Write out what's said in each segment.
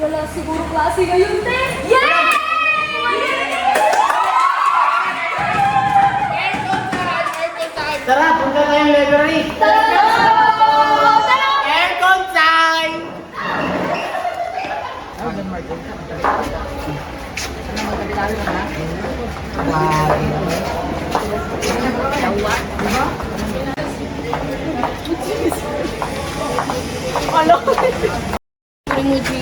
wala siguro klase ngayon, te. Yes! Tara, punta tayong library. Tara! Aircon time! Emoji.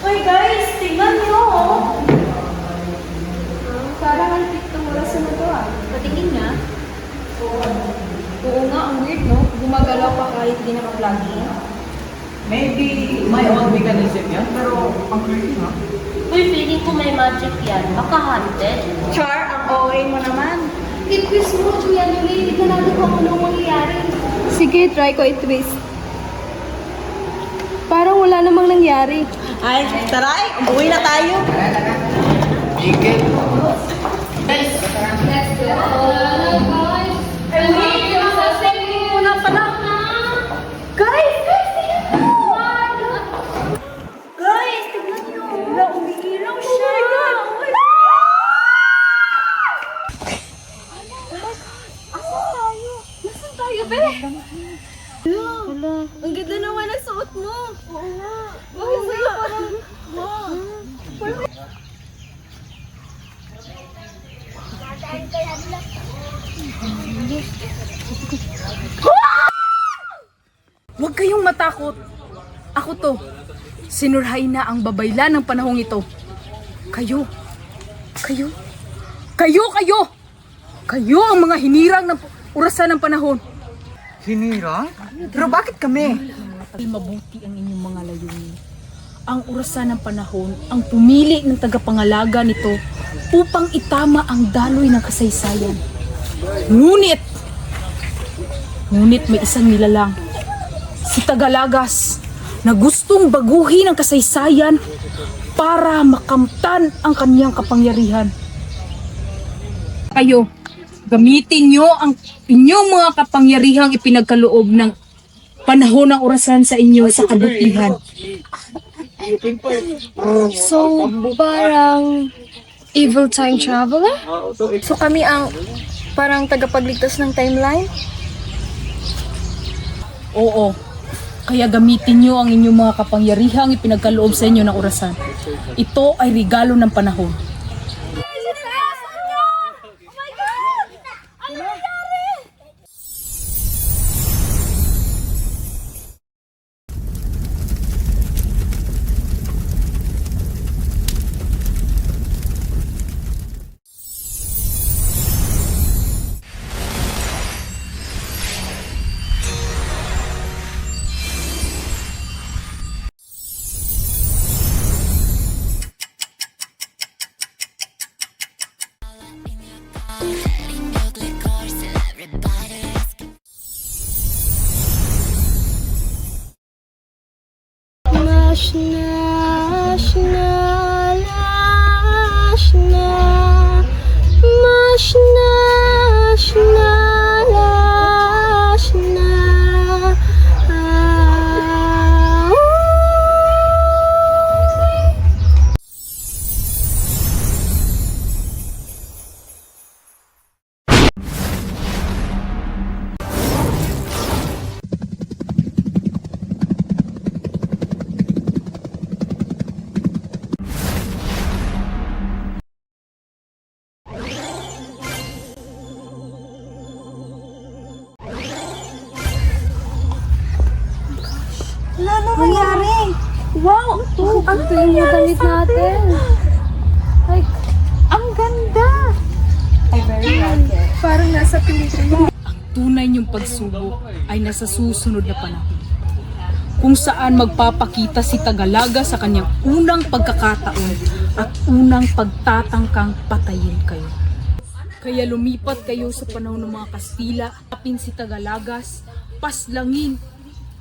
Hoy guys, tingnan nyo! Parang ang TikTok oras na to ah. Patingin nga. Oo nga, ang weird no? Gumagalaw pa kahit di naka-plugin. Maybe may own mechanism yan, pero ang creepy ha? Uy, feeling ko may magic yan. Baka haunted. Char, ang OA mo naman. I-twist mo, Julia Louie. Tignan natin kung anong mangyayari. Sige, try ko i-twist. Parang wala namang nangyari. Ay, taray, umuwi na tayo. Sige. Let's go! Ay, wait! Yung muna pala. Guys! Tingnan nyo! Guys, tingnan nyo! Wala, umiilaw siya! Oh my God! Asan tayo? Nasaan tayo, be? Wala. Ang ganda naman ang suot mo. Oo nga. Bakit sa'yo parang... Wow. Huwag kayong matakot. Ako to. Sinurhay na ang babaylan ng panahong ito. Kayo. Kayo. Kayo, kayo! Kayo ang mga hinirang ng orasan ng panahon. Hinira? Pero bakit kami? Mabuti ang inyong mga layunin. Ang orasan ng panahon ang pumili ng tagapangalaga nito upang itama ang daloy ng kasaysayan. Ngunit may isang nilalang, si Tagalagas, na gustong baguhin ang kasaysayan para makamtan ang kanyang kapangyarihan. Kayo, gamitin nyo ang inyong mga kapangyarihang ipinagkaloob ng panahon ng orasan sa inyo sa kabutihan. So, parang evil time traveler? So kami ang parang tagapagligtas ng timeline? Oo. Kaya gamitin nyo ang inyong mga kapangyarihang ipinagkaloob sa inyo ng orasan. Ito ay regalo ng panahon. Ang tuwing yung damit natin. Like, Ang ganda! I very like it. Parang nasa pelikula. Ang tunay niyong pagsubok ay nasa susunod na panahon. Kung saan magpapakita si Tagalaga sa kanyang unang pagkakataon at unang pagtatangkang patayin kayo. Kaya lumipat kayo sa panahon ng mga Kastila, tapin si Tagalagas, paslangin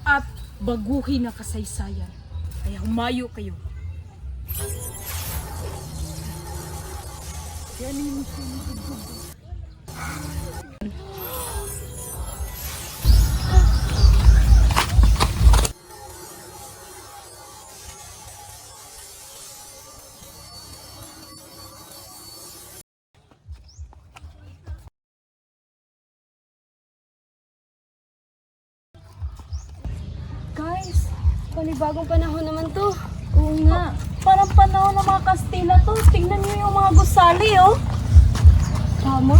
at baguhin ang kasaysayan. Kaya humayo kayo. guys, panibagong panahon naman to. Oo nga. Parang panahon ng mga Kastila to. Tingnan niyo yung mga gusali, oh. Tama.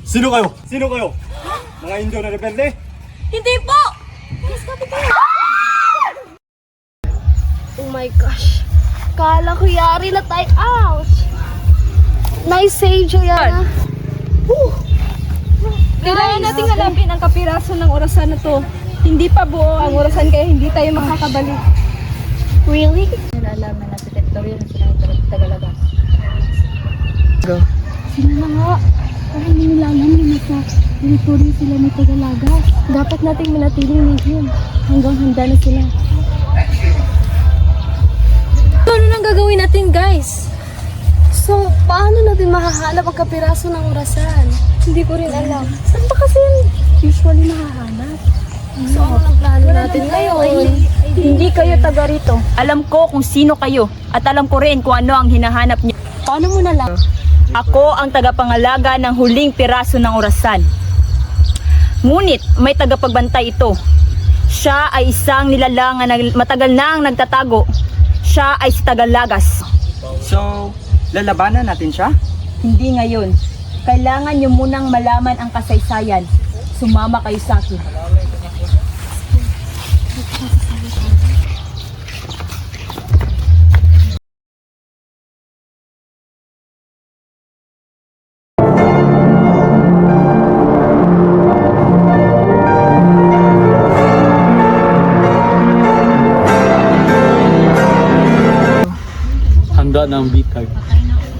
Sino kayo? Sino kayo? Mga Indio na rebelde? Hindi po! Oh my gosh. Kala ko yari na tayo. Ouch! Nice save, Joanna. Kailangan nating hanapin ang kapiraso ng orasan na to. Hindi pa buo ang orasan kaya hindi tayo makakabalik. Really? Nalalaman na sa teritoryo ng sinang Tagalagas. Sila na nga. Parang ninilaman na nasa teritoryo sila ni Tagalagas. Dapat nating manatiling region hanggang handa na sila. Ano nang gagawin natin, guys? So, paano natin mahahanap ang kapiraso ng orasan? Hindi ko rin alam. Saan ba kasi usually mahahanap? So, ang plano natin ngayon? Hindi kayo taga rito. Alam ko kung sino kayo. At alam ko rin kung ano ang hinahanap niyo. Paano mo na lang? Ako ang tagapangalaga ng huling piraso ng orasan. Ngunit may tagapagbantay ito. Siya ay isang nilalang na matagal na ang nagtatago. Siya ay si Tagalagas. So, lalabanan natin siya? Hindi ngayon. Kailangan niyo munang malaman ang kasaysayan. Sumama kayo sa akin. Handa na ang bitag.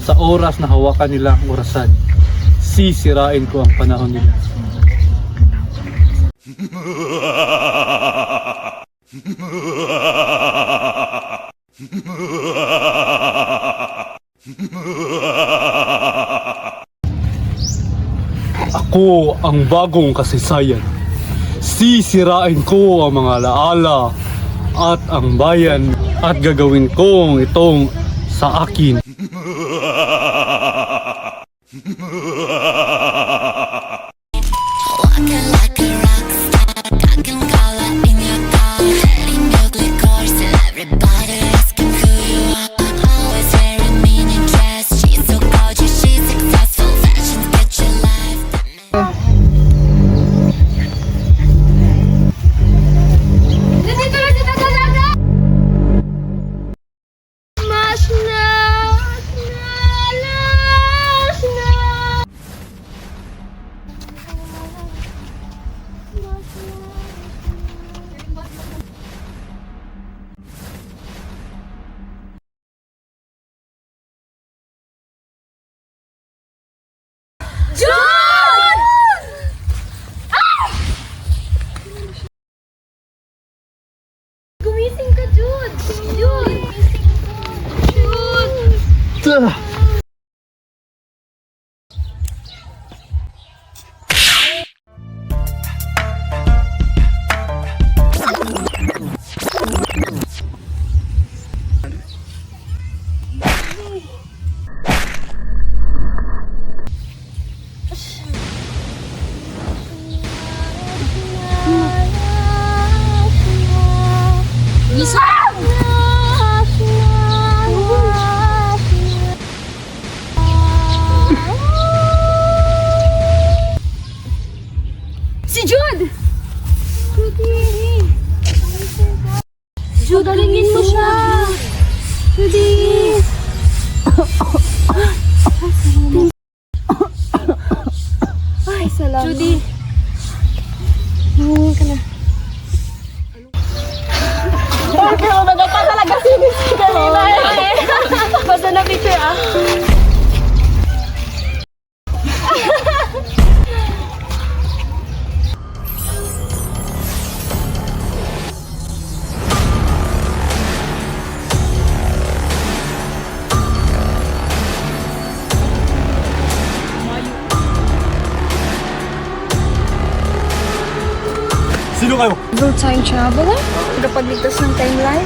Sa oras na hawakan nila ang orasan, sisirain ko ang panahon nila. Ako ang bagong kasaysayan. Sisirain ko ang mga alaala at ang bayan at gagawin kong itong sa akin. Walking like a rock star, talking color in your car, letting ugly cars till everybody asking who you are. Always wearing mini dress, she's so gorgeous, she's successful, fashion get your life. Nandito na si Tagalaga! Mas na! Gumising ka, Jude! Jude! Jude! salamat. Judy. Huwag ka na. Pero nagapa talaga sinis kanina eh. Basta na picture ah. Sino kayo? Go time traveler? Tagapagligtas ng timeline?